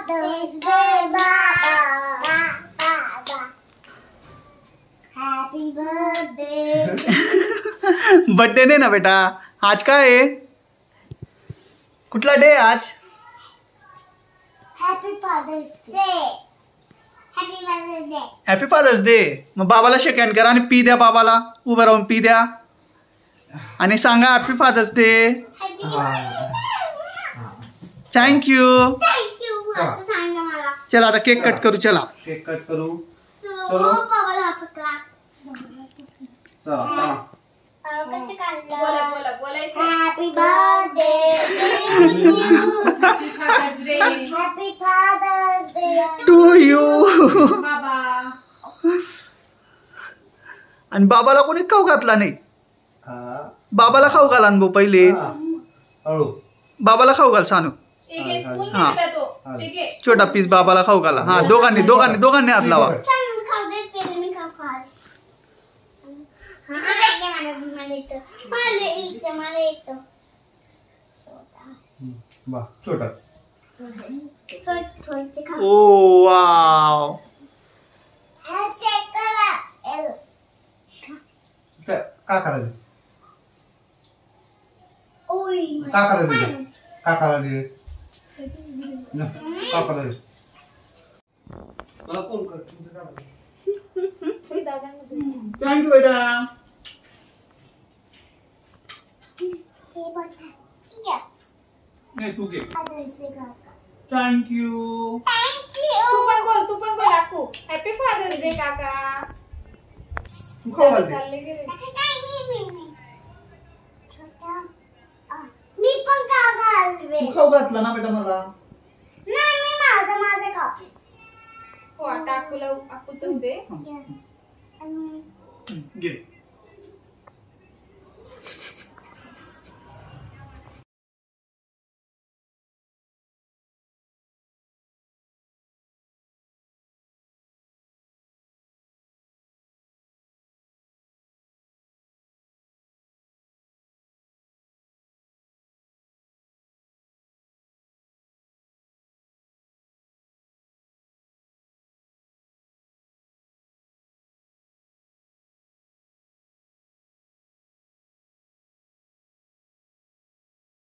Father's Day, Baba. Happy birthday. Birthday नाही ना बेटा, आज काय आहे? कुठला डे आज? Happy Father's Day. Happy Father's Day. Happy father's day. मग बाबाला शेक हँड करा आणि पी द्या बाबाला, उभं राहून पी द्या आणि सांगा happy father's day. Thank you. Thank you. असं सांगा मला. चला आता केक कट करू. चला केक कट करू. चलो बाबाला हा पकला. चला कसं काढलं? बोलायचं. Happy birthday to you. Happy Father's Day to you. बाबा. आणि बाबाला कोणी खाऊ घातला नाही. हा. बाबाला खाऊ घाला ना भाऊ पहिले. हा. हळू. बाबाला खाऊ घाल सानू. एक स्पून हा. घेतला तो. ठीक आहे. छोटा पीस बाबाला खाऊ घाला. हा दोघांनी हात लावा. चल मी खाऊ दे पहिले मी खाऊ खाल. मला येतं. बा छोटा. थोडीशी खाऊ. ओ वाव. हा शेक करा. का करायचं? ओय का करायचं? का करायचं? का करायचं? मला फोन कर. थँक्यू बेटा. हे बघा. ठीक आहे. नाही तू घे. Father's Day काका. थँक्यू. Thank तू पण बोल काकू. हॅपी फादर्स डे काका. तू खाऊ घाल. चालले गेले. you. छोटा. मी पण का घालवे. तू खाऊ घातला ना बेटा मला. नाही मी माझं कापी. हो आता अक्कूच होते. घे.